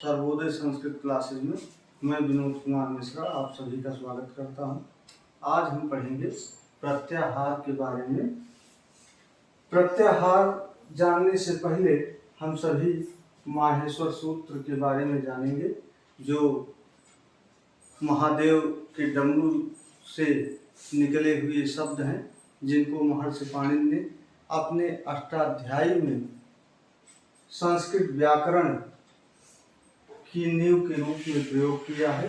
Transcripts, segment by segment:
Sarvodaya Sanskrit classes में मैं विनोद कुमार मिश्रा आप सभी का स्वागत करता हूं। आज हम पढ़ेंगे प्रत्याहार के बारे में। प्रत्याहार जानने से पहले हम सभी माहेश्वर सूत्र के बारे में जानेंगे, जो महादेव के डमरू से निकले हुए शब्द हैं, जिनको महर्षि पाणिनि ने अपने अष्टाध्यायी में संस्कृत व्याकरण की नींव के रूप में प्रयोग किया है।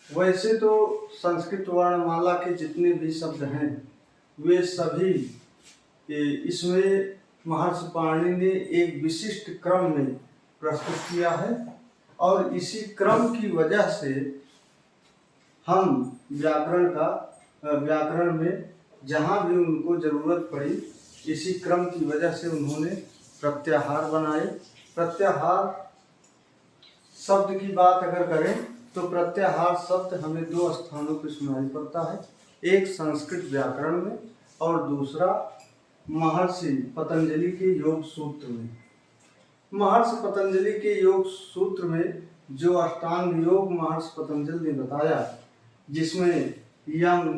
वैसे तो संस्कृत वर्णमाला के जितने भी शब्द हैं वे सभी इसमें महर्षि पाणिनि ने एक विशिष्ट क्रम में प्रस्तुत किया है, और इसी क्रम की वजह से हम व्याकरण में जहाँ भी उनको ज़रूरत पड़ी, इसी क्रम की वजह से उन्होंने प्रत्याहार बनाए। प्रत्याहार शब्द की बात अगर करें तो प्रत्याहार शब्द हमें दो स्थानों पर सुनाई पड़ता है, एक संस्कृत व्याकरण में और दूसरा महर्षि पतंजलि के योग सूत्र में। महर्षि पतंजलि के योग सूत्र में जो अष्टांग योग महर्षि पतंजलि ने बताया, जिसमें यम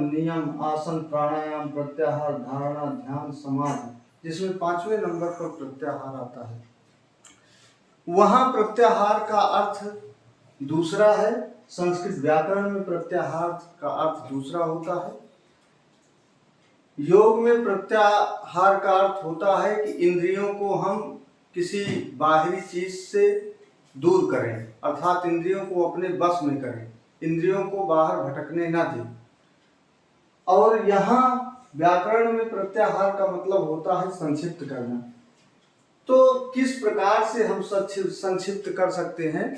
नियम आसन प्राणायाम प्रत्याहार धारणा ध्यान समाधि, जिसमें 5वें नंबर पर प्रत्याहार आता है, वहाँ प्रत्याहार का अर्थ दूसरा है। संस्कृत व्याकरण में प्रत्याहार का अर्थ दूसरा होता है। योग में प्रत्याहार का अर्थ होता है कि इंद्रियों को हम किसी बाहरी चीज से दूर करें, अर्थात इंद्रियों को अपने बस में करें, इंद्रियों को बाहर भटकने न दें। और यहाँ व्याकरण में प्रत्याहार का मतलब होता है संक्षिप्त करना। तो किस प्रकार से हम संक्षिप्त कर सकते हैं?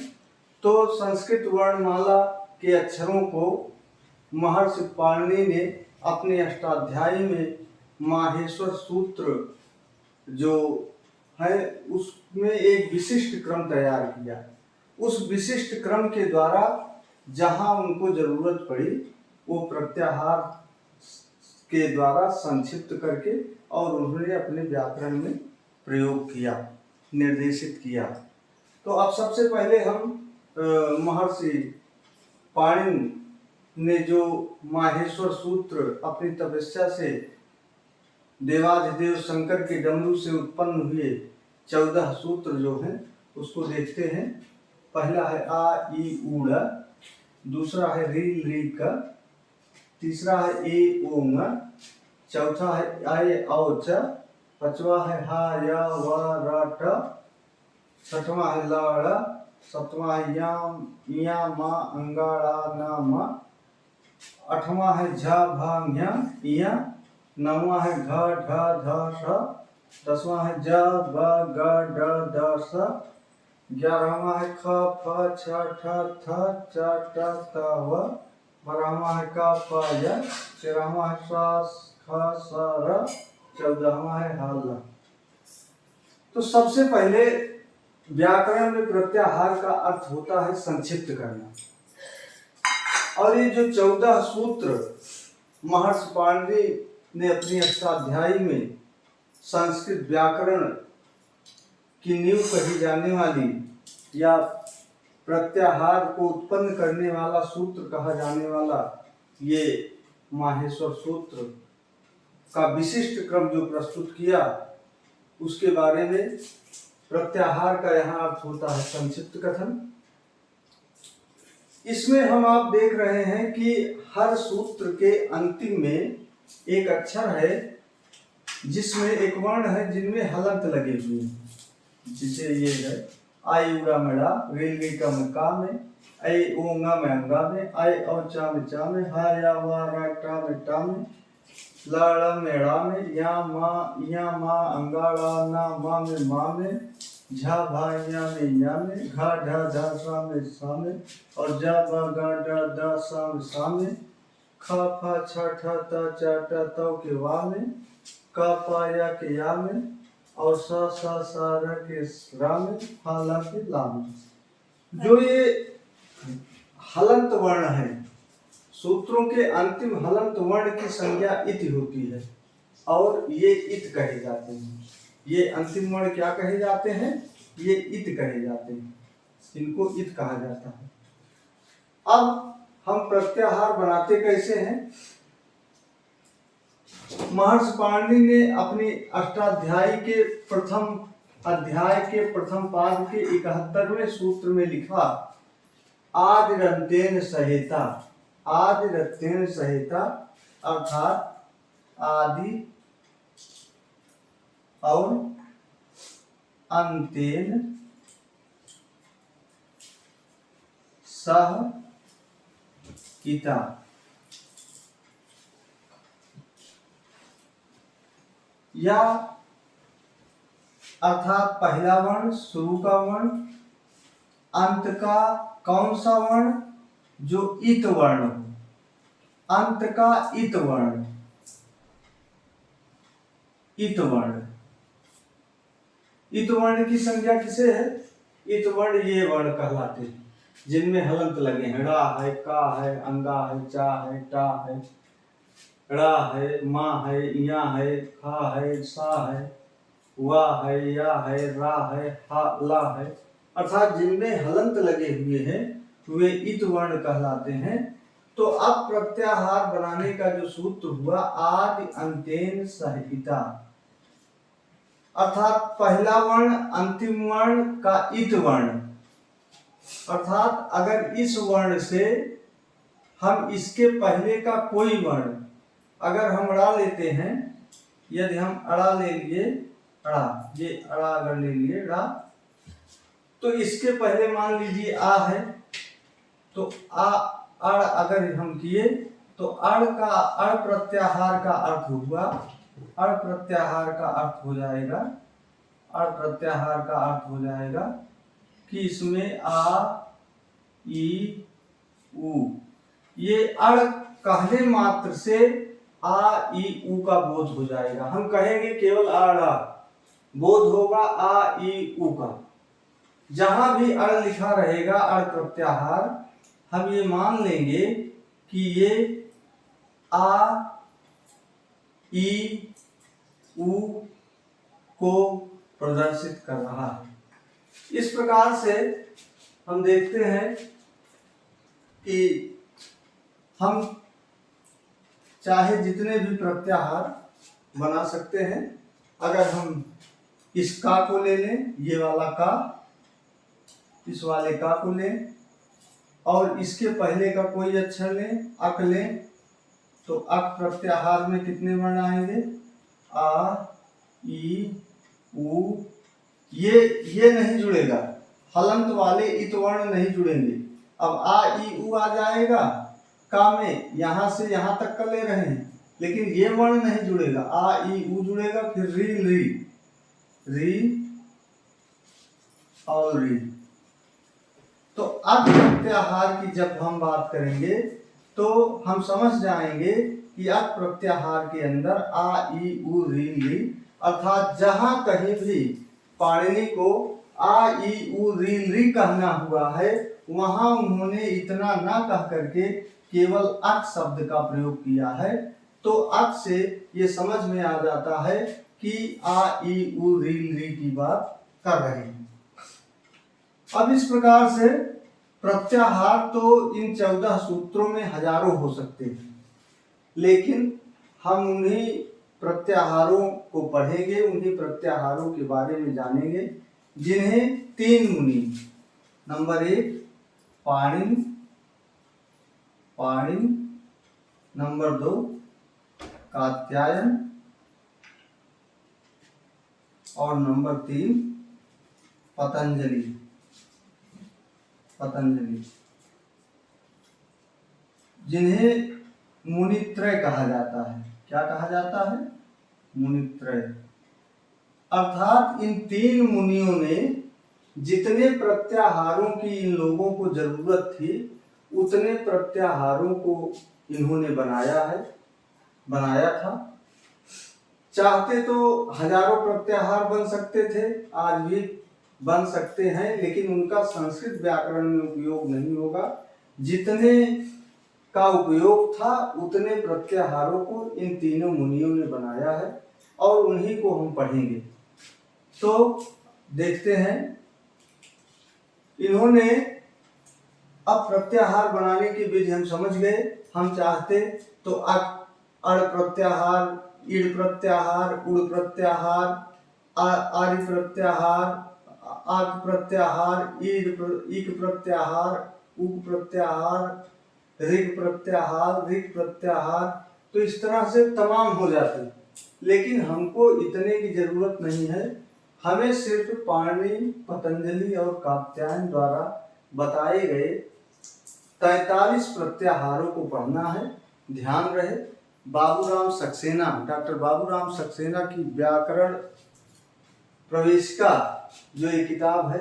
तो संस्कृत वर्णमाला के अक्षरों को महर्षि पाणिनि ने अपने अष्टाध्यायी में माहेश्वर सूत्र जो है उसमें एक विशिष्ट क्रम तैयार किया। उस विशिष्ट क्रम के द्वारा जहाँ उनको जरूरत पड़ी वो प्रत्याहार के द्वारा संक्षिप्त करके और उन्होंने अपने व्याकरण में प्रयोग किया, निर्देशित किया। तो अब सबसे पहले हम महर्षि पाणिनि ने जो माहेश्वर सूत्र अपनी तपस्या से देवाधिदेव शंकर के डमरू से उत्पन्न हुए 14 सूत्र जो हैं उसको देखते हैं। पहला है आ ई ऊड़, दूसरा है री ली का, तीसरा है ए ओंग, चौथा है आय औ च, पांचवा है हा या व र ट, छठवां है ल ड़, सप्तवां है याम इया मा अंगाड़ा ना मा, आठवां है झ भ ज्ञ इया, नौवां है घ ढ ध ष, दसवां है ज ब ग ड द स, 11वां है ख फ छ ठ थ च ट त व, 12वां है क फ य, 13वां है स ख स र, 14वां है हल। तो सबसे पहले व्याकरण में प्रत्याहार का अर्थ होता है संक्षिप्त करना। और ये जो 14 सूत्र महर्षि पाणिनि ने अपनी अष्टाध्यायी में संस्कृत व्याकरण की नींव कही जाने वाली या प्रत्याहार को उत्पन्न करने वाला सूत्र कहा जाने वाला ये माहेश्वर सूत्र का विशिष्ट क्रम जो प्रस्तुत किया, उसके बारे में प्रत्याहार का यहाँ अर्थ होता है संक्षिप्त कथन। इसमें हम आप देख रहे हैं कि हर सूत्र के अंतिम में एक अक्षर है जिसमें एक वर्ण है जिनमें हलंत लगे हुए हैं, जिसे ये है आई उड़ा मेड़ा, रेलवे का में का में, ऐ ओंगा में अंगा में, आई और चा में, हा या वा रा टा में, लाड़ा मेड़ा में, या मा अंगाड़ा ना मा में, झा भा या में, घा ढा धा सा में, और जा बा गा डा दा सा में, खा फा छ ठ त च ट त के वा में, का पा या के या में, और सा र के रा में, हा ला के ला में। जो ये हलंत वर्ण है, सूत्रों के अंतिम हलंत वर्ण की संज्ञा इति होती है और ये इत कहे जाते हैं। ये अंतिम वर्ण क्या कहे जाते हैं? ये इत कहे जाते हैं, इनको इत कहा जाता है। अब हम प्रत्याहार बनाते कैसे हैं? महर्षि पाणिनि ने अपनी अष्टाध्यायी के प्रथम अध्याय के प्रथम पाद के 71वें सूत्र में लिखा, आदिरंतेन सहेता। आदिरंतेन सहेता अर्थात आदि और अंतेन सह हिता। या अर्थात पहला वर्ण, शुरू का वर्ण, अंत का कौन सा वर्ण? जो इत वर्ण हो, अंत का इत वर्ण। इत वर्ण, इत वर्ण की संज्ञा किसे है? इत वर्ण ये वर्ण कहलाते हैं जिनमें हलंत लगे हैं। ड़ा है, का है, अंगा है, चा है, टा है, ड़ा है, मा है, या है, खा है, सा है, वा है, या है, रा है, हा, ला है, अर्थात जिनमें हलंत लगे हुए हैं वे इत वर्ण कहलाते हैं। तो अब प्रत्याहार बनाने का जो सूत्र हुआ, आदि अंतेन सहिता, अर्थात पहला वर्ण अंतिम वर्ण का इत वर्ण। अर्थात अगर इस वर्ण से हम इसके पहले का कोई वर्ण अगर हम अड़ा लेते हैं, यदि हम अड़ा ले लिए, अड़ा, ये अड़ा अगर ले लिए ड़ा, तो इसके पहले मान लीजिए आ है, तो आ अड़ अगर हम किए तो अड़ का अड़ प्रत्याहार का अर्थ हुआ, अड़ प्रत्याहार का अर्थ हो जाएगा, अड़ प्रत्याहार का अर्थ हो जाएगा कि इसमें आ ई उ, ये अड़ कहने मात्र से आ ई उ का बोध हो जाएगा। हम कहेंगे केवल अड़ा, बोध होगा आ ई उ का। जहां भी अड़ लिखा रहेगा, अड़ प्रत्याहार, हम ये मान लेंगे कि ये आ ई उ को प्रदर्शित कर रहा है। इस प्रकार से हम देखते हैं कि हम चाहे जितने भी प्रत्याहार बना सकते हैं। अगर हम इस का को ले लें, ये वाला का, इस वाले का को लें और इसके पहले का कोई अक्षर लें, अक लें, तो अक प्रत्याहार में कितने वर्ण आएंगे? आ ई उ। ये नहीं जुड़ेगा, हलंत वाले इत वर्ण नहीं जुड़ेंगे। अब आ ई उ आ जाएगा का में, यहां से यहां तक का ले रहे हैं, लेकिन ये वर्ण नहीं जुड़ेगा, आ ई उ जुड़ेगा, फिर री री, री और री। तो अब प्रत्याहार की जब हम बात करेंगे तो हम समझ जाएंगे कि अब प्रत्याहार के अंदर आ ई उ री री, अर्थात जहां कहीं भी पाणिनि को आ ई उ री री कहना हुआ है, वहां उन्होंने इतना ना कह करके केवल अक शब्द का प्रयोग किया है। तो अक से ये समझ में आ जाता है कि आ ई उ री री की बात कर रहे हैं। अब इस प्रकार से प्रत्याहार तो इन 14 सूत्रों में हजारों हो सकते हैं, लेकिन हम उन्हीं प्रत्याहारों को पढ़ेंगे, उन्हीं प्रत्याहारों के बारे में जानेंगे जिन्हें 3 मुनि, नंबर 1 पाणिनि, पाणिनि, नंबर 2 कात्यायन और नंबर 3 पतंजलि। पतंजलि जिन्हें मुनित्रय कहा जाता है। क्या कहा जाता है? मुनित्रय। अर्थात इन 3 मुनियों ने जितने प्रत्याहारों की इन लोगों को जरूरत थी उतने प्रत्याहारों को इन्होंने बनाया था। चाहते तो हजारों प्रत्याहार बन सकते थे, आज भी बन सकते हैं, लेकिन उनका संस्कृत व्याकरण में उपयोग नहीं होगा। जितने का उपयोग था उतने प्रत्याहारों को इन तीनों मुनियों ने बनाया है और उन्हीं को हम पढ़ेंगे। तो देखते हैं इन्होंने अब प्रत्याहार बनाने की विधि हम समझ गए। हम चाहते तो अड़ प्रत्याहार, इड़ प्रत्याहार, उड़ प्रत्याहार, आरि प्रत्याहार, आक प्रत्याहार, इक प्रत्याहार, उक प्रत्याहार, ऋग प्रत्याहार, ऋग प्रत्याहार, तो इस तरह से तमाम हो जाते। लेकिन हमको इतने की जरूरत नहीं है। हमें सिर्फ पाणिनि, पतंजलि और कात्यायन द्वारा बताए गए 43 प्रत्याहारों को पढ़ना है। ध्यान रहे, बाबूराम सक्सेना, डॉक्टर बाबूराम सक्सेना की व्याकरण प्रवेशिका जो ये किताब है,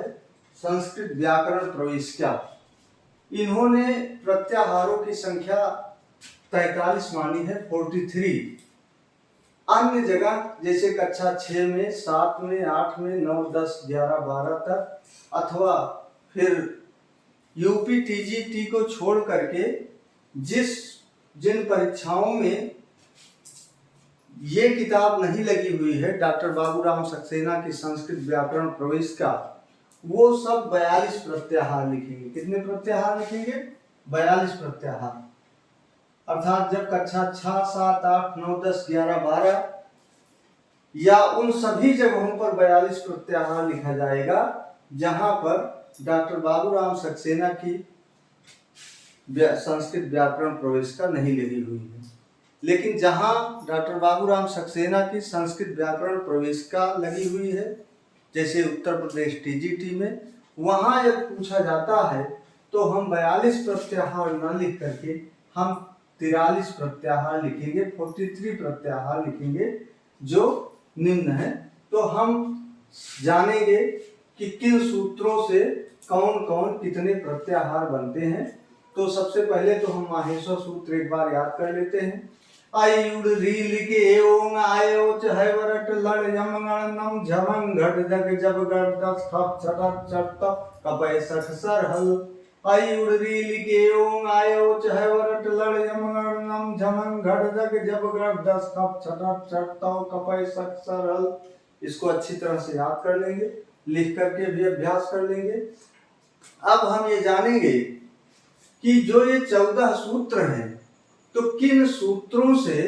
संस्कृत व्याकरण प्रवेशिका, इन्होंने प्रत्याहारों की संख्या 43 मानी है, 43। अन्य जगह जैसे कक्षा 6 में, 7 में, 8 में, 9, 10, 11, 12 तक, अथवा फिर यूपी टीजीटी को छोड़ करके जिन परीक्षाओं में ये किताब नहीं लगी हुई है, डॉक्टर बाबूराम सक्सेना की संस्कृत व्याकरण प्रवेश का, वो सब 42 प्रत्याहार लिखेंगे। कितने प्रत्याहार लिखेंगे? 42 प्रत्याहार। अर्थात जब कक्षा 6, 7, 8, 9, 10, 11, 12 या उन सभी जगहों पर 42 प्रत्याहार लिखा जाएगा जहां पर डॉक्टर बाबूराम सक्सेना की संस्कृत व्याकरण प्रवेशिका नहीं लगी हुई है। लेकिन जहां डॉक्टर बाबूराम सक्सेना की संस्कृत व्याकरण प्रवेशिका लगी हुई है, जैसे उत्तर प्रदेश टीजीटी में, वहां यदि पूछा जाता है तो हम 42 प्रत्याहार न लिख करके हम 43 प्रत्याहार लिखेंगे, 43 प्रत्याहार लिखेंगे जो निम्न है। तो हम जानेंगे कि किन सूत्रों से कौन कौन कितने प्रत्याहार बनते हैं। तो सबसे पहले तो हम माहेश्वर सूत्र एक बार याद कर लेते हैं। आई उड़ री लिखे ओंग आयो चह वरट लड़ यम गण नम झमंग घट जग जब गढ़ दस ठप छटक चट कपय सठ सर हल। आई उड़ री लिखे ओंग आयो चह वरट लड़ यम गण नम झमंग घट जग जब गढ़ दस ठप छटक चट कपय सठ सर हल। इसको अच्छी तरह से याद कर लेंगे, लिख करके भी अभ्यास कर लेंगे। अब हम ये जानेंगे कि जो ये 14 सूत्र हैं, तो किन सूत्रों से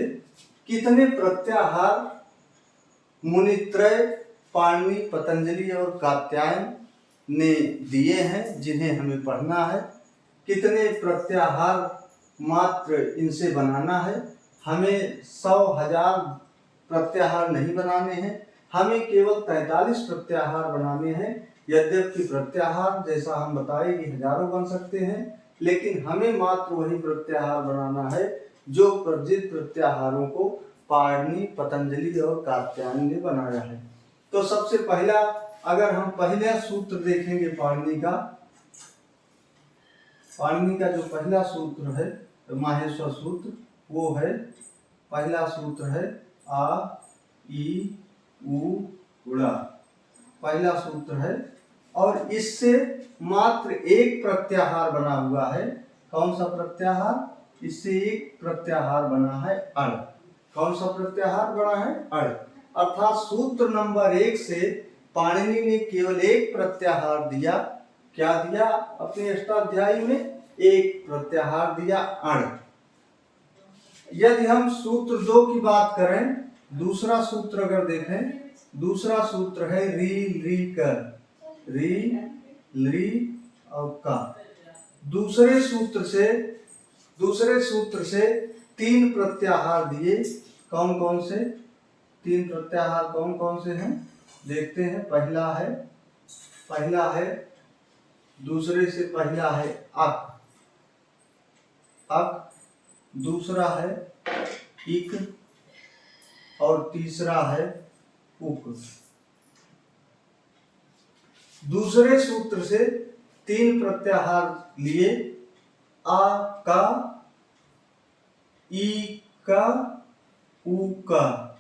कितने प्रत्याहार मुनित्रय, पाणिनि, पतंजलि और कात्यायन ने दिए हैं, जिन्हें हमें पढ़ना है। कितने प्रत्याहार मात्र इनसे बनाना है। हमें 100,000 प्रत्याहार नहीं बनाने हैं, हमें केवल 43 प्रत्याहार बनाने हैं। यद्यपि प्रत्याहार जैसा हम बताए कि हजारों बन सकते हैं, लेकिन हमें मात्र वही प्रत्याहार बनाना है जो प्रजित प्रत्याहारों को पाणिनि, पतंजलि और कात्यायन ने बनाया है। तो सबसे पहला, अगर हम पहला सूत्र देखेंगे पाणिनि का जो पहला सूत्र है माहेश्वर सूत्र, वो है, पहला सूत्र है आ ई उ उड़ा, पहला सूत्र है। और इससे मात्र एक प्रत्याहार बना हुआ है। कौन सा प्रत्याहार? इससे एक प्रत्याहार बना है अड़। कौन सा प्रत्याहार बना है? अड़। अर्थात सूत्र नंबर 1 से पाणिनि ने केवल एक प्रत्याहार दिया। क्या दिया? अपने अष्टाध्यायी में एक प्रत्याहार दिया, अड़। यदि हम सूत्र 2 की बात करें, दूसरा सूत्र अगर देखें, दूसरा सूत्र है री ली कर, री ली और का। दूसरे सूत्र से 3 प्रत्याहार दिए। कौन कौन से 3 प्रत्याहार कौन कौन से हैं देखते हैं। पहला है दूसरे से पहला है अक, दूसरा है इक और तीसरा है उक। दूसरे सूत्र से 3 प्रत्याहार लिए, आ का, ई का, उ का,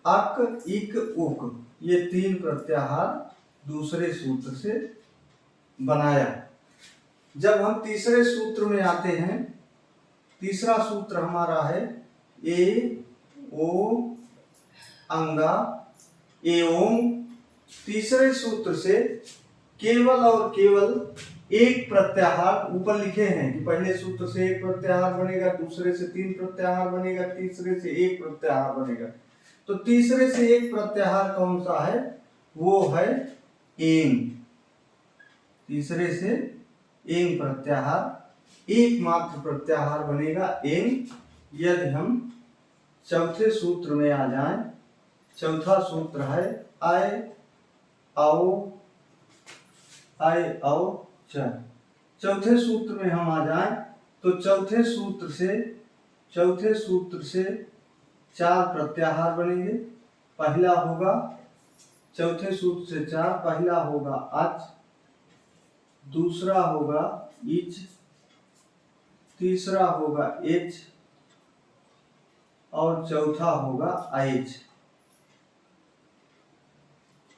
अक, इक, उक, ये 3 प्रत्याहार दूसरे सूत्र से बनाया। जब हम तीसरे सूत्र में आते हैं, तीसरा सूत्र हमारा है ए ओ अंगा एओं। तीसरे सूत्र से केवल और केवल एक प्रत्याहार ऊपर लिखे हैं कि पहले सूत्र से एक प्रत्याहार बनेगा, दूसरे से 3 प्रत्याहार बनेगा, तीसरे से एक प्रत्याहार बनेगा। तो तीसरे से एक प्रत्याहार कौन सा है? वो है एंग। तीसरे से एंग प्रत्याहार, एकमात्र प्रत्याहार बनेगा एंग। यदि हम चौथे सूत्र में आ जाएं, चौथा सूत्र है आय आओ च। चौथे सूत्र में हम आ जाएं तो चौथे सूत्र से 4 प्रत्याहार बनेंगे। पहला होगा, चौथे सूत्र से 4, पहला होगा अच, दूसरा होगा इच, तीसरा होगा एच और चौथा होगा आइच।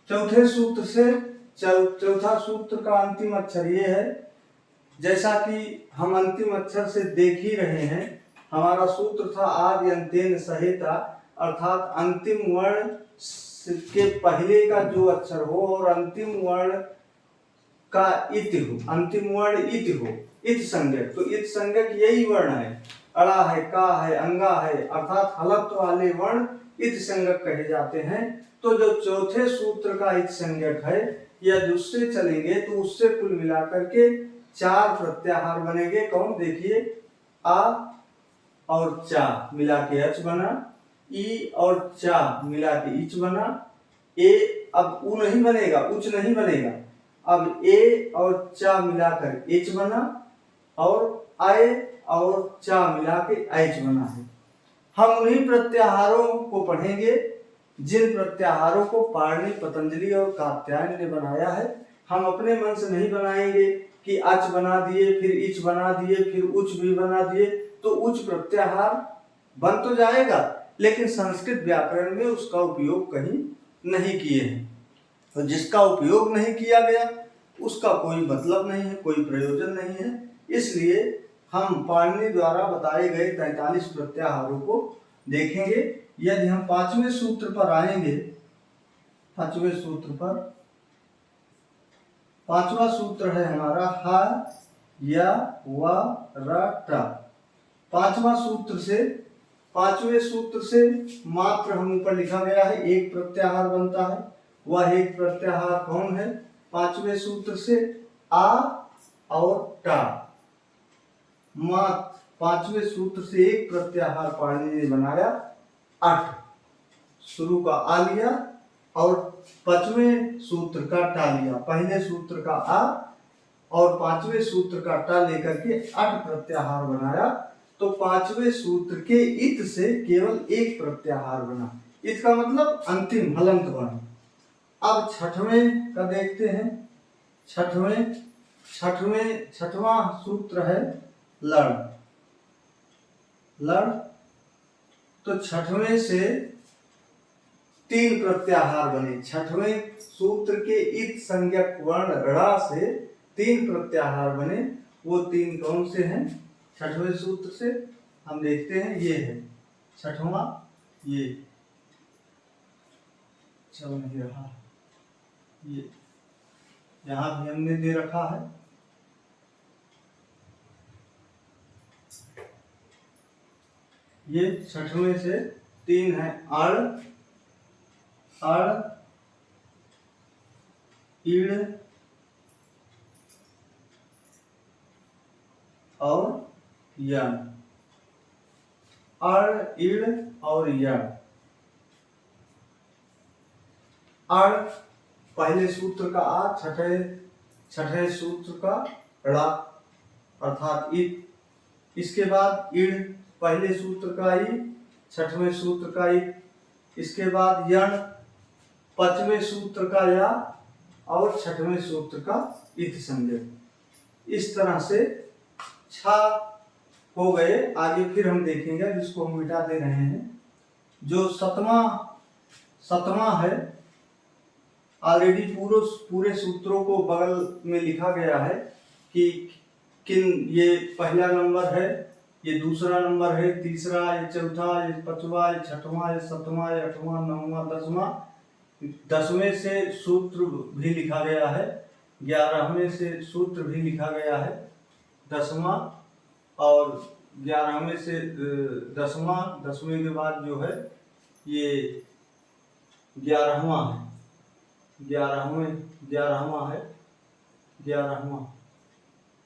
चौथे सूत्र से चौथा सूत्र का अंतिम अक्षर ये है, जैसा कि हम अंतिम अक्षर से देख ही रहे हैं, हमारा सूत्र था आदि अंतेन सहेता, अर्थात अंतिम वर्ण के पहले का जो अक्षर हो और अंतिम वर्ण का इति हो, अंतिम वर्ण इति हो, इत संज्ञक। तो इत संज्ञक यही वर्ण है, अड़ा है, का है, अंगा है, अर्थात हलत्व वाले वर्ण इत संज्ञक कहे जाते हैं। तो जो चौथे सूत्र का इत संज्ञक है या दूसरे चलेंगे तो उससे कुल मिलाकर के 4 प्रत्याहार बनेंगे। कौन? देखिए, आ और चा मिला के अच बना, ई और चा मिला के इच बना, ए अब उ नहीं बनेगा, उच नहीं बनेगा, अब ए और चा मिलाकर एच बना और आय और चा मिला के एच बना है। हम उन्हीं प्रत्याहारों को पढ़ेंगे जिन प्रत्याहारों को पाणिनि, पतंजलि और कात्यायन ने बनाया है। हम अपने मन से नहीं बनाएंगे कि अच बना दिए, फिर इच बना दिए, फिर उच भी बना दिए, तो उच प्रत्याहार बन तो जाएगा लेकिन संस्कृत व्याकरण में उसका उपयोग कहीं नहीं किए हैं। तो जिसका उपयोग नहीं किया गया उसका कोई मतलब नहीं है, कोई प्रयोजन नहीं है। इसलिए हम पाणिनि द्वारा बताए गए 43 प्रत्याहारों को देखेंगे। यदि हम 5वें सूत्र पर आएंगे, 5वें सूत्र पर, 5वां सूत्र है हमारा हा या वा रा टा। 5वां सूत्र से, 5वें सूत्र से मात्र हम ऊपर लिखा गया है एक प्रत्याहार बनता है। वह एक प्रत्याहार कौन है? 5वें सूत्र से आ और टा। मात्र 5वें सूत्र से एक प्रत्याहार पाणिनि ने बनाया, 8 शुरू का आ लिया और 5वें सूत्र का टा लिया। पहले सूत्र का आ और 5वें सूत्र का टा लेकर के 8 प्रत्याहार बनाया। तो 5वें सूत्र के इत से केवल एक प्रत्याहार बना। इत का मतलब अंतिम हलंत वर्ण। अब 6वें का देखते हैं। 6वां सूत्र है लड़। लड़, तो 6वें से 3 प्रत्याहार बने। 6वें सूत्र के इत संज्ञक वर्ण ड़ा से 3 प्रत्याहार बने। वो 3 कौन से हैं? 6वें सूत्र से हम देखते हैं, ये है 6वां, ये चल नहीं रहा, ये यहां भी हमने दे रखा है। ये 6वें से 3 है, अड़, अड़, इड़ और यण। अड़, इड़ और यण। अड़ पहले सूत्र का आ, छठे सूत्र का ड़ा अर्थात इत। इसके बाद इड़, पहले सूत्र का ई, 6वें सूत्र का इ। इसके बाद यण, 5वें सूत्र का या और 6वें सूत्र का इत संज्ञक। इस तरह से 6 हो गए। आगे फिर हम देखेंगे, जिसको हम मिटा दे रहे हैं। जो 7वां है, ऑलरेडी पूरे सूत्रों को बगल में लिखा गया है कि किन, ये पहला नंबर है, ये दूसरा नंबर है, तीसरा, ये चौथा, ये 5वां, ये 6वां, ये 7वां, ये 8वां, 9वां, 10वां। 10वें से सूत्र भी लिखा गया है 11वें से सूत्र भी लिखा गया है 10वां, और 11वें से 10वां, 10वें के बाद जो है ये 11वां है, 11वां है,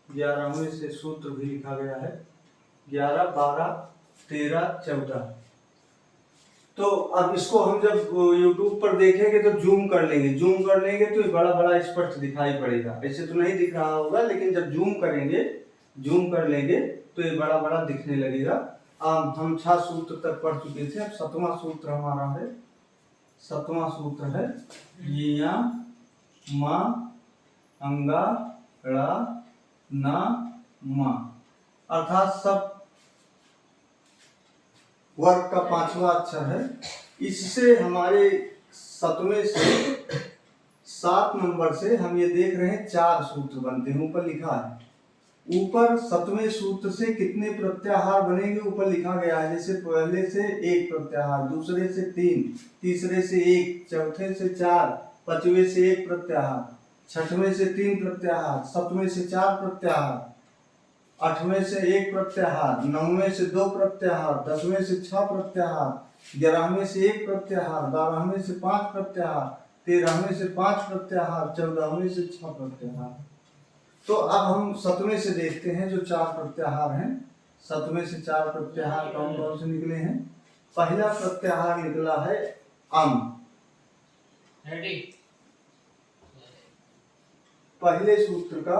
11वें से सूत्र भी लिखा गया है 11, 12, 13, 14। तो अब इसको हम जब YouTube पर देखेंगे तो जूम कर लेंगे तो ये बड़ा बड़ा स्पष्ट दिखाई पड़ेगा। ऐसे तो नहीं दिख रहा होगा, लेकिन जब जूम कर लेंगे तो ये बड़ा बड़ा दिखने लगेगा। हम 6 सूत्र तक पढ़ चुके थे, अब 7वां सूत्र हमारा है। 7वां सूत्र है या मा अंगा ड़ा ना मा, अर्थात सब वर्ग का 5वां अक्षर है। इससे हमारे 7वें से 7 नंबर से हम ये देख रहे हैं 4 सूत्र बनते हैं। ऊपर लिखा है, ऊपर 7वें सूत्र से कितने प्रत्याहार बनेंगे ऊपर लिखा गया है। जैसे पहले से 1 प्रत्याहार, दूसरे से 3, तीसरे से 1, चौथे से 4, 5वें से 1 प्रत्याहार, 6वें से 3 प्रत्याहार, 7वें से 4 प्रत्याहार, 8वें से 1 प्रत्याहार, 9वें से 2 प्रत्याहार, 10वें से 6 प्रत्याहार, 11वें से 1 प्रत्याहार, 12वें से 5 प्रत्याहार, 13वें से 5 प्रत्याहार, 14वें से 6 प्रत्याहार। तो अब हम 7वें से देखते हैं जो 4 प्रत्याहार हैं। 7वें से 4 प्रत्याहार कौन कौन से निकले हैं। पहला प्रत्याहार निकला है अम। पहले सूत्र का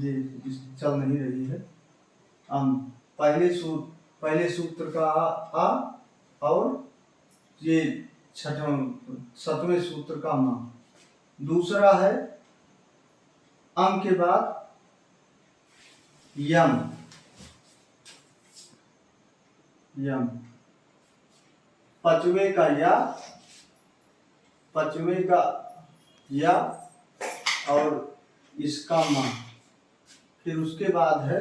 ये चल नहीं रही है। पहले सूत्र का आ और ये 7वें सूत्र का मा। दूसरा है अम के बाद यम। 5वें का या और इसका मा। फिर उसके बाद है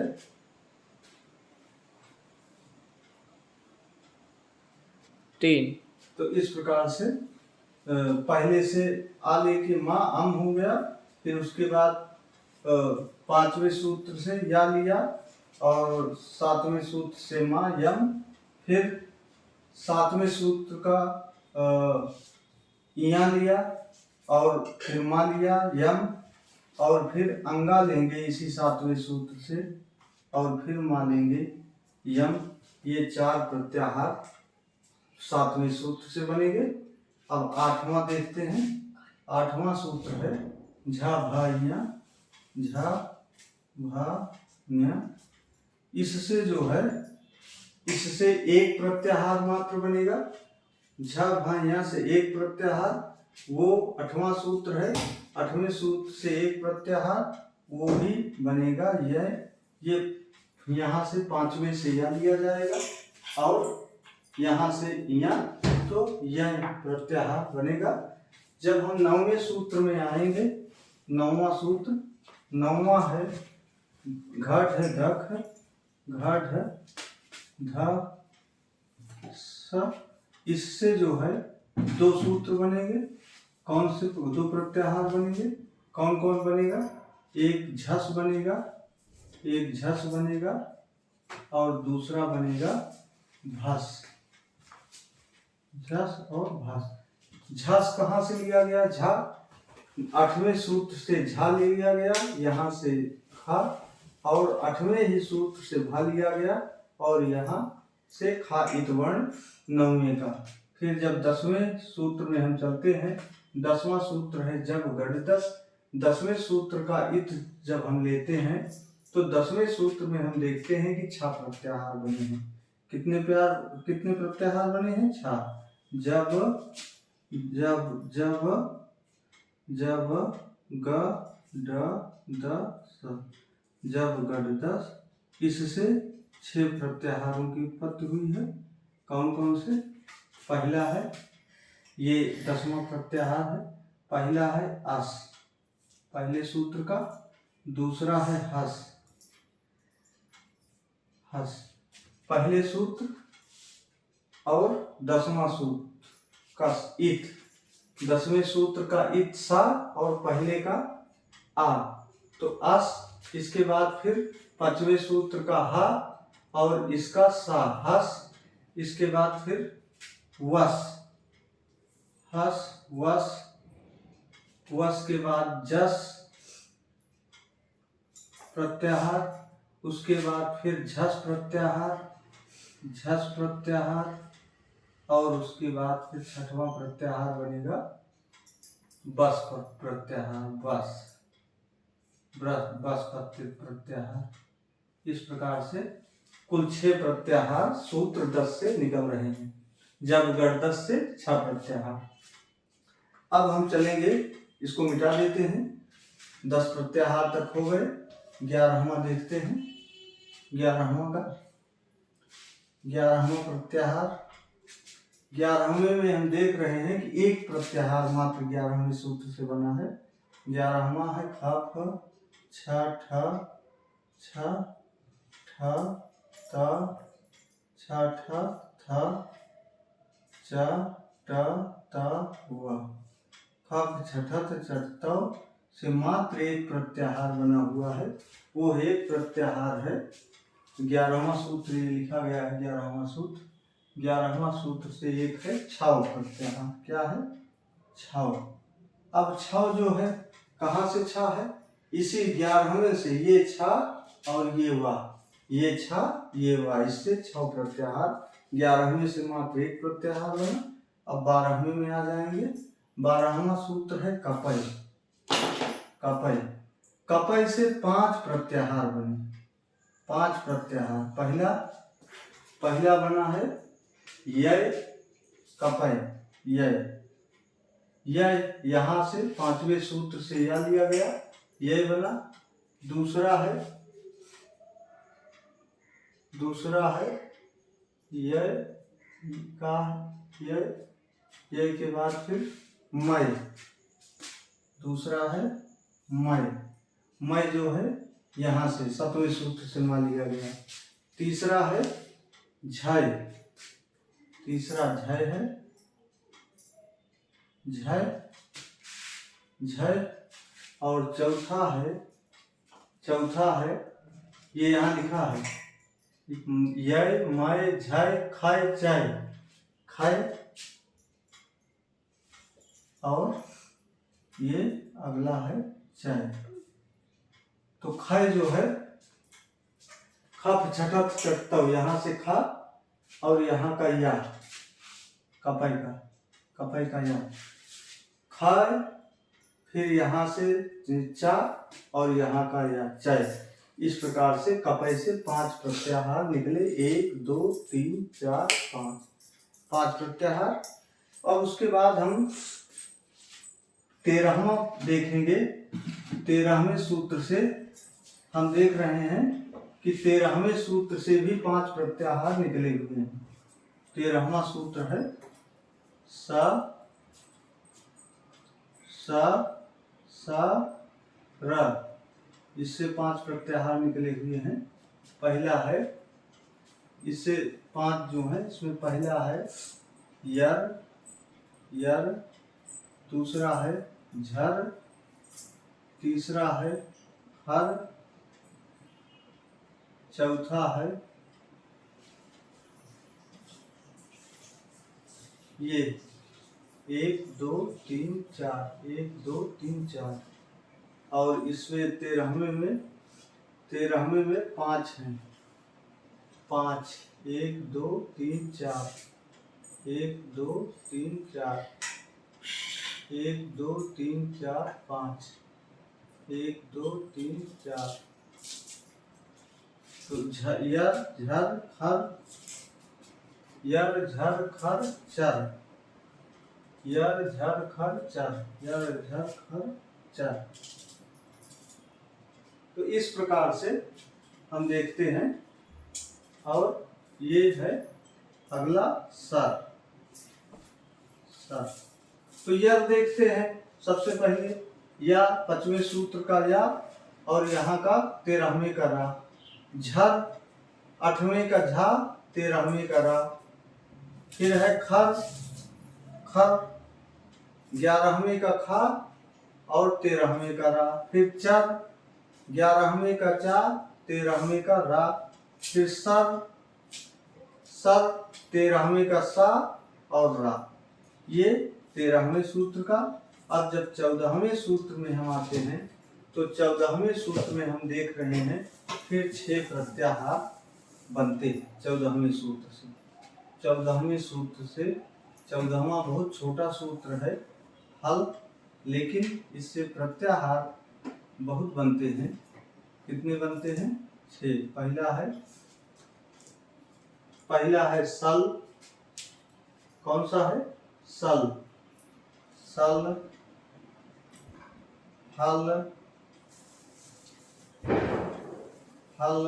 तीन। तो इस प्रकार से पहले से आ लेके मा अम हो गया। फिर उसके बाद 5वें सूत्र से या लिया और 7वें सूत्र से मा यम। फिर 7वें सूत्र का इया लिया और फिर मा लिया यम, और फिर अंगा लेंगे इसी 7वें सूत्र से और फिर मा लेंगे यम। ये 4 प्रत्याहार 7वें सूत्र से बनेंगे। अब 8वां देखते हैं। 8वां सूत्र है झा भा ञ। झा भा ञ। इससे जो है इससे 1 प्रत्याहार मात्र बनेगा। झा भा ञ से 1 प्रत्याहार, वो 8वां सूत्र है। 8वें सूत्र से 1 प्रत्याहार वो भी बनेगा। ये यहाँ से 5वें से या लिया जाएगा और यहाँ से या, तो यह प्रत्याहार बनेगा। जब हम 9वें सूत्र में आएंगे, 9वां सूत्र, 9वां है घट है धक है, घट है ध स। इससे जो है 2 सूत्र बनेंगे। कौन से 2 प्रत्याहार बनेंगे, कौन कौन बनेगा। एक झस बनेगा और दूसरा बनेगा भस। झस और भस। झस कहाँ से लिया गया, झा 8वें सूत्र से झा ले लिया गया, यहाँ से खा, और 8वें ही सूत्र से भा लिया गया और यहाँ से खा इत वर्ण 9वें का। फिर जब 10वें सूत्र में हम चलते हैं, 10वां सूत्र है जब गढ़ 10। 10वें सूत्र का इत जब हम लेते हैं तो 10वें सूत्र में हम देखते हैं कि 6 प्रत्याहार बने हैं। कितने प्रत्याहार बने हैं, 6। जब ग ड द स, जब गढ़ 10। इससे 6 प्रत्याहारों की उत्पत्ति हुई है। कौन कौन से। पहला है ये 10वां प्रत्याहार है। पहला है अस, पहले सूत्र का। दूसरा है हस, पहले सूत्र और 10वां सूत्र का इत, 10वें सूत्र का इत सा और पहले का आ, तो अस। इसके बाद फिर 5वें सूत्र का हा और इसका सा, हस। इसके बाद फिर वस, हस वस। वस के बाद जस प्रत्याहार, उसके बाद फिर झस प्रत्याहार, झस प्रत्याहार, और उसके बाद फिर 6वां प्रत्याहार बनेगा बस प्रत्याहार, बस बस प्रत्याहार। इस प्रकार से कुल 6 प्रत्याहार सूत्र 10 से निकल रहे हैं, जब गढ़ 10 से 6 प्रत्याहार। अब हम चलेंगे, इसको मिटा देते हैं। 10 प्रत्याहार तक हो गए, 11वां देखते हैं। 11वां प्रत्याहार, 11वें में हम देख रहे हैं कि एक प्रत्याहार मात्र 11वें सूत्र से बना है। 11वां है ख फ छ ठ छ ठ त छ ठ थ च ट त व। ख छ ठ त च त से मात्र एक प्रत्याहार बना हुआ है। वो एक प्रत्याहार है 11वां सूत्र, ये लिखा गया है 11वां सूत्र। 11वां सूत्र से एक है छाव प्रत्याहार। क्या है? छाव। अब छाव जो है कहाँ से छा है? इसी 11वें से, ये छा और ये वाह, ये छा ये वाह, इससे छाव प्रत्याहार। 11वें से मात्र एक प्रत्याहार बना। अब 12वें में आ जाएंगे। 12वां सूत्र है कपय। कपय, कपय से 5 प्रत्याहार बने, 5 प्रत्याहार। पहला बना है य कपय, य यहाँ से 5वें सूत्र से या लिया गया, ये बना। दूसरा है य का, ये के बाद फिर मय। दूसरा है मय जो है यहाँ से 7वें सूत्र से मान लिया गया। तीसरा है झय, तीसरा झय है, झय। और चौथा है ये यहाँ लिखा है य मय झय खय चय, खय। और ये अगला है चय। तो खय जो है खप छठत चटतव, यहाँ से खा और यहाँ का या, कपय का या, खय। फिर यहाँ से चा और यहाँ का या, चय। इस प्रकार से कपय से 5 प्रत्याहार निकले। 1 2 3 4 5 प्रत्याहार। और उसके बाद हम 13वां देखेंगे। 13वें सूत्र से हम देख रहे हैं कि 13वें सूत्र से भी 5 प्रत्याहार निकले हुए हैं। 13वां सूत्र है स र, इससे 5 प्रत्याहार निकले हुए हैं। पहला है, इससे 5 जो है, इसमें पहला है यर, दूसरा है झर, तीसरा है हर, चौथा है ये 1 2 3 4, 1 2 3 4। और इसमें 13वें में 5 हैं। 5 1 2 3 4, 1 2 3 4, 1 2 3 4 5, 1 2 3 4। तो यर झर खर, यर झर खर चर, यर झर खर चर, यर झर खर चर। तो इस प्रकार से हम देखते हैं। और ये है अगला सर। तो यर देखते हैं। सबसे पहले या 5वें सूत्र का या और यहाँ का 13वें का रा। झर 8वें का झा, 13वें का रा। फिर है खर, खर 11वें का खा और 13वें का रा। फिर चर 11वें का चा 13वें का रा। फिर सर, सर 13वें का सा और रा। ये 13वें सूत्र का। अब जब 14वें सूत्र में हम आते हैं तो 14वें सूत्र में हम देख रहे हैं फिर 6 प्रत्याहार बनते हैं 14वें सूत्र से। 14वें सूत्र से 14वां बहुत छोटा सूत्र है हल, लेकिन इससे प्रत्याहार बहुत बनते हैं। कितने बनते हैं? 6। पहला है सल। कौन सा है? सल। सल, हल, हल,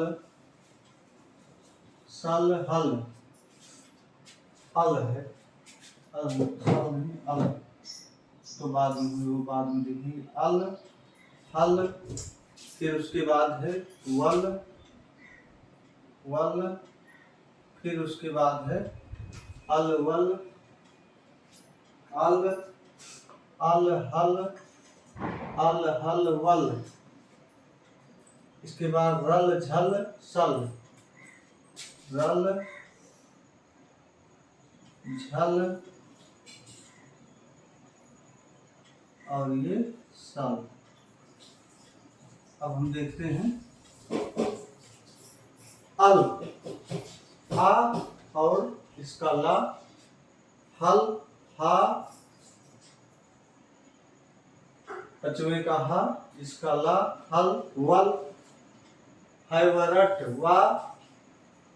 सल, हल, अल है, अल, सल नहीं, अल तो बाद में देखेंगे। अल, हल, फिर उसके बाद है वल, वल, फिर उसके बाद है अलवल, अल, अल, हल, अल, हल, वल। इसके बाद रल, झल, सल, रल, झल और ये सल। अब हम देखते हैं अल, आ और इसका ला, हल, हा, 5वें का हा, इसका ला, हल, वल, है वरट, वा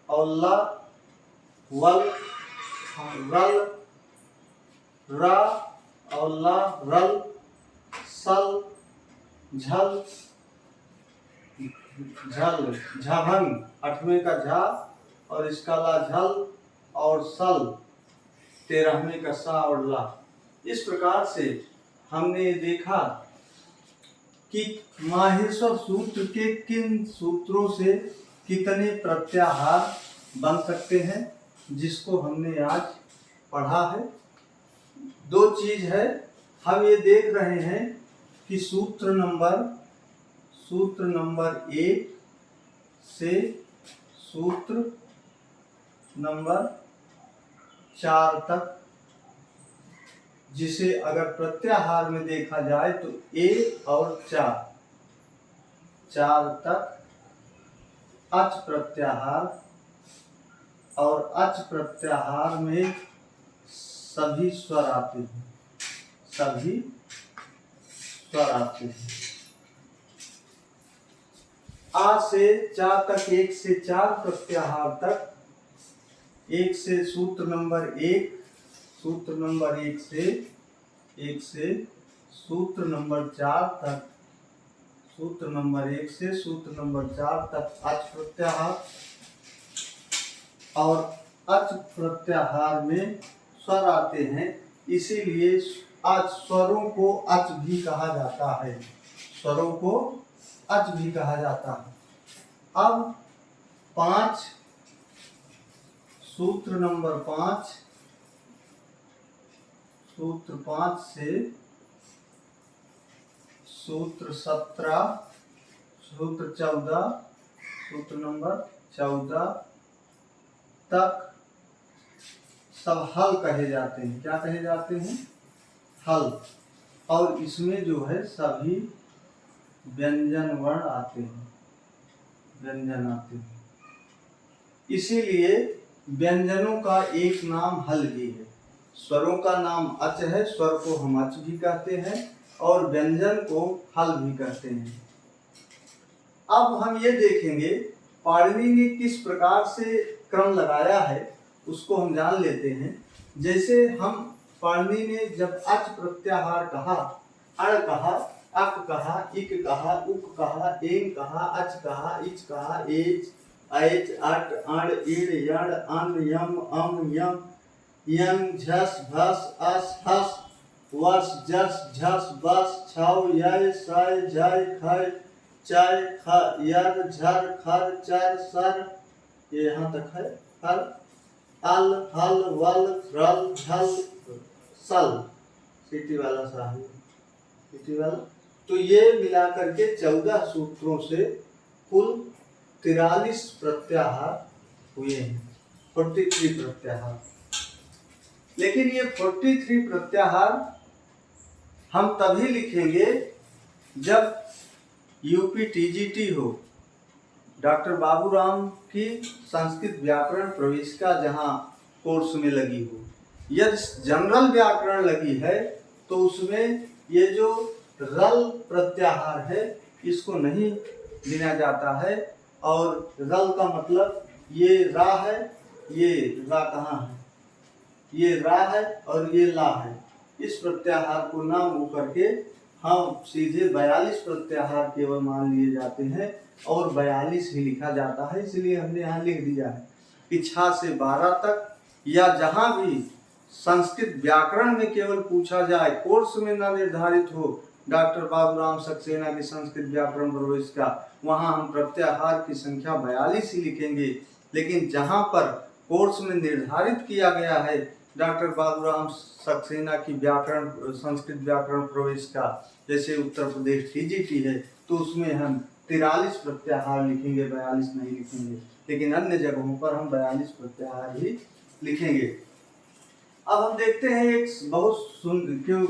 और ला, वल, रल, रा और ला, रल, सल, झल, झल, झभंग 8वें का झा और इसका ला, झल और सल 13वें का सा और ला। इस प्रकार से हमने देखा कि माहेश्वर सूत्र के किन सूत्रों से कितने प्रत्याहार बन सकते हैं, जिसको हमने आज पढ़ा है। 2 चीज है, हम ये देख रहे हैं कि सूत्र नंबर 1 से सूत्र नंबर 4 तक, जिसे अगर प्रत्याहार में देखा जाए तो ए और 4 तक अच प्रत्याहार, और अच प्रत्याहार में सभी स्वर आते हैं, सभी स्वर आते हैं। आ से चा तक 1 से 4 प्रत्याहार तक, 1 से सूत्र नंबर 1 से सूत्र नंबर 4 तक, सूत्र नंबर 1 से सूत्र नंबर 4 तक अच प्रत्याहार, और अच प्रत्याहार में स्वर आते हैं, इसीलिए आज स्वरों को अच भी कहा जाता है, स्वरों को अच भी कहा जाता है। अब 5 सूत्र नंबर 5, सूत्र 5 से सूत्र 17, सूत्र 14, सूत्र नंबर 14 तक सब हल कहे जाते हैं। क्या कहे जाते हैं? हल। और इसमें जो है सभी व्यंजन वर्ण आते हैं, व्यंजन आते हैं, इसीलिए व्यंजनों का एक नाम हल भी है। स्वरों का नाम अच है, स्वर को हम अच भी कहते हैं और व्यंजन को हल भी कहते हैं। अब हम ये देखेंगे पाणिनि ने किस प्रकार से क्रम लगाया है, उसको हम जान लेते हैं। जैसे हम पाणिनि ने जब अच प्रत्याहार कहा, अण कहा, अक कहा, इक कहा, उक कहा, एंग कहा, अच कहा, इच कहा, एच, ऐच, अट, अण, इण, यण, अन, यम, अम, यम, यंग, झस, भस, अस, हस, वस, जस, झस, बस, छौ, य, सय, जय, खय, चय, ख, यर, झर, खर, चर, सर, ये यहाँ तक है हर। अल हल वल रल झल सल, सीटी वाला सा है, सीटी वाला। तो ये मिलाकर के 14 सूत्रों से कुल 43 प्रत्याहार हुए हैं, 43 प्रत्याहार। लेकिन ये 43 प्रत्याहार हम तभी लिखेंगे जब यूपी टीजीटी हो, डॉक्टर बाबूराम की संस्कृत व्याकरण प्रवेशिका जहाँ कोर्स में लगी हो। यदि जनरल व्याकरण लगी है तो उसमें ये जो रल प्रत्याहार है इसको नहीं गिना जाता है। और रल का मतलब ये रा है, ये रा कहाँ है, ये रा है और ये ला है। इस प्रत्याहार को ना हो करके हम सीधे 42 प्रत्याहार केवल मान लिए जाते हैं और 42 ही लिखा जाता है। इसलिए हमने यहाँ लिख दिया है कि 6 से 12 तक, या जहाँ भी संस्कृत व्याकरण में केवल पूछा जाए, कोर्स में ना निर्धारित हो डॉक्टर बाबूराम सक्सेना की संस्कृत व्याकरण प्रवेशिका, वहाँ हम प्रत्याहार की संख्या 42 ही लिखेंगे। लेकिन जहाँ पर कोर्स में निर्धारित किया गया है डॉक्टर बाबूराम सक्सेना की व्याकरण संस्कृत व्याकरण प्रवेशिका, जैसे उत्तर प्रदेश टीजीटी है, तो उसमें हम 43 प्रत्याहार लिखेंगे, 42 नहीं लिखेंगे। लेकिन अन्य जगहों पर हम 42 प्रत्याहार ही लिखेंगे। अब हम देखते हैं एक बहुत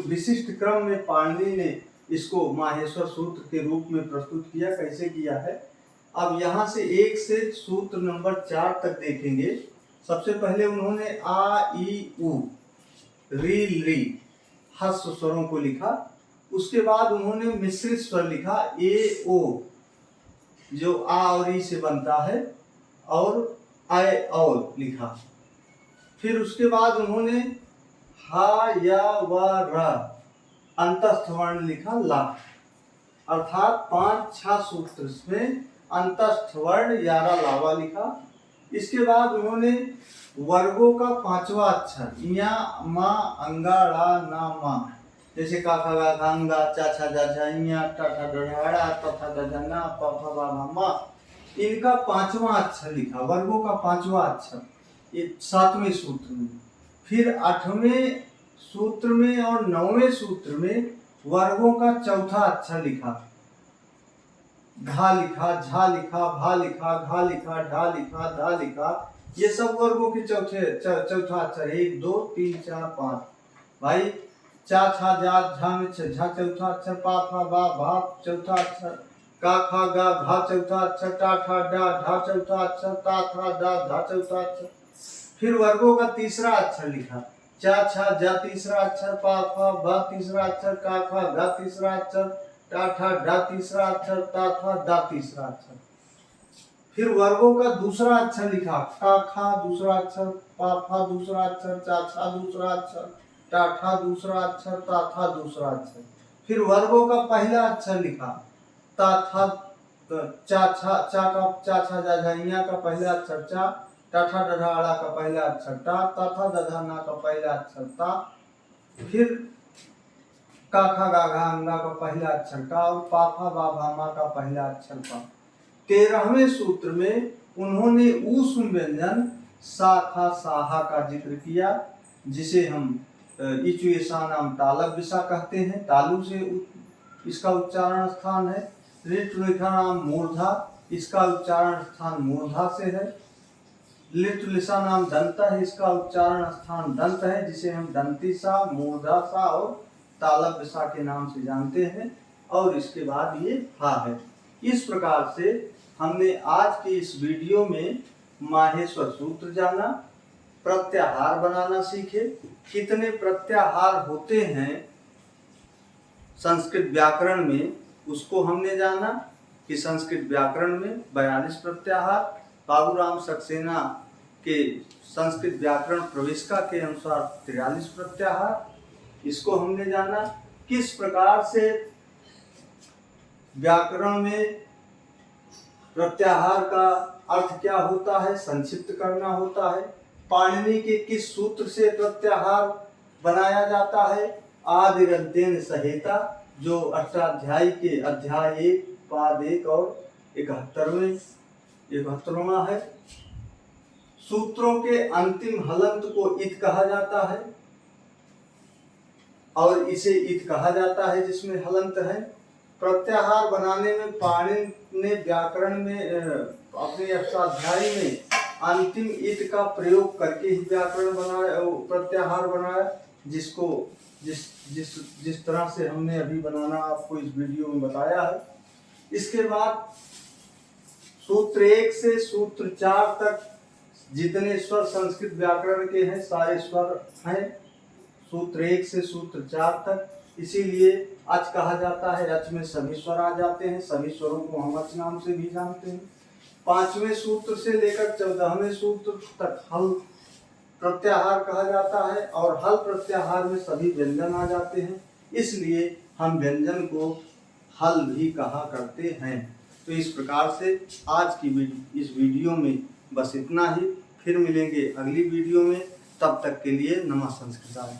विशिष्ट क्रम में पाणिनि ने इसको माहेश्वर सूत्र के रूप में प्रस्तुत किया। कैसे किया है, अब यहाँ से 1 से सूत्र नंबर 4 तक देखेंगे। सबसे पहले उन्होंने आ ई उ री री ह्रस्व स्वरों को लिखा। उसके बाद उन्होंने मिश्रित स्वर लिखा ए ओ, जो आ और ई से बनता है, और आय औ लिखा। फिर उसके बाद उन्होंने हा या व र अंतस्थ वर्ण लिखा ला, अर्थात 5-6 सूत्र में अंतस्थ वर्ण यारा लावा लिखा। इसके बाद उन्होंने वर्गों का 5वां अक्षर या मा अंगा ड़ा ना मा, जैसे का खा गा खांगा चा छा जा झा या टा ठा डढ़ा ता था दा जा ना पा फा बा मा मा, इनका 5वां अक्षर लिखा, वर्गों का 5वां अक्षर, ये 7वें सूत्र में। फिर 8वें सूत्र में और 9वें सूत्र में वर्गों का 4था अक्षर लिखा, घा लिखा, झा लिखा, भा लिखा, घा लिखा, ढा लिखा, धा लिखा। ये सब वर्गों के चौथा अक्षर, 1 2 3 4 5। भाई चा छा जा झा में झा चौथा अक्षर, पा फा बा भा चौथा अक्षर, का खा गा घा चौथा अक्षर, टा ठा डा ढा चौथा अक्षर, ता था दा धा चौथा अक्षर। फिर वर्गों का 3रा अक्षर लिखा, चा छा जा 3रा अक्षर, पा फा बा 3रा अक्षर, का खा गा 3रा अक्षर, टा ठा डा 3रा अक्षर, ता था दा 3रा अक्षर। फिर वर्गों का 2रा अक्षर लिखा, का खा 2रा अक्षर, पा फा 2रा अक्षर, चा छा 2रा अक्षर, टा ठा 2रा अक्षर, ता था 2रा अक्षर। फिर वर्गों का 1ला अक्षर लिखा, ता था चा छा जा झा का 1ला अक्षर चा, टा ठा डढ़ा अड़ा का 1ला अक्षर टा, ता था दधा ना का 1ला अक्षर ता। फिर का खा गा घा अंगा का 1ला अक्षर का, और पा फा बा भा मा का 1ला अक्षर पा। 13वें सूत्र में उन्होंने ऊष्म व्यंजन सा खा साहा का जिक्र किया, जिसे हम इचुएसा नाम तालब विसा कहते हैं, तालु से इसका उच्चारण स्थान है। लिट्लिखा नाम मूर्धा, इसका उच्चारण स्थान मूर्धा से है। लिट्लिसा नाम दंत है, इसका उच्चारण स्थान दंत है, जिसे हम दंतिसा, मूर्धासा और तालब विसा के नाम से जानते हैं। और इसके बाद ये हा है। इस प्रकार से हमने आज की इस वीडियो में माहेश्वर सूत्र जाना, प्रत्याहार बनाना सीखे। कितने प्रत्याहार होते हैं संस्कृत व्याकरण में उसको हमने जाना कि संस्कृत व्याकरण में 42 प्रत्याहार, बाबूराम सक्सेना के संस्कृत व्याकरण प्रवेशिका के अनुसार 43 प्रत्याहार, इसको हमने जाना। किस प्रकार से व्याकरण में प्रत्याहार का अर्थ क्या होता है, संक्षिप्त करना होता है। पाणिनि के किस सूत्र से प्रत्याहार बनाया जाता है, आदि गद्येन सहेता, जो अष्टाध्यायी के अध्याय 1 पाद 1 और 71वां है। सूत्रों के अंतिम हलंत को इत कहा जाता है और इसे इत कहा जाता है जिसमें हलंत है। प्रत्याहार बनाने में पाणिनि ने व्याकरण में अपने अष्टाध्यायी में अंतिम इत का प्रयोग करके ही व्याकरण बनाया, प्रत्याहार बनाया, जिसको जिस तरह से हमने अभी बनाना आपको इस वीडियो में बताया है। इसके बाद सूत्र 1 से सूत्र 4 तक जितने स्वर संस्कृत व्याकरण के हैं सारे स्वर हैं, सूत्र 1 से सूत्र 4 तक। इसीलिए अच कहा जाता है, अच में सभी स्वर आ जाते हैं, सभी स्वरों को हम अच नाम से भी जानते हैं। 5वें सूत्र से लेकर 14वें सूत्र तक हल प्रत्याहार कहा जाता है और हल प्रत्याहार में सभी व्यंजन आ जाते हैं, इसलिए हम व्यंजन को हल भी कहा करते हैं। तो इस प्रकार से आज की इस वीडियो में बस इतना ही। फिर मिलेंगे अगली वीडियो में, तब तक के लिए नमः संस्कृताय।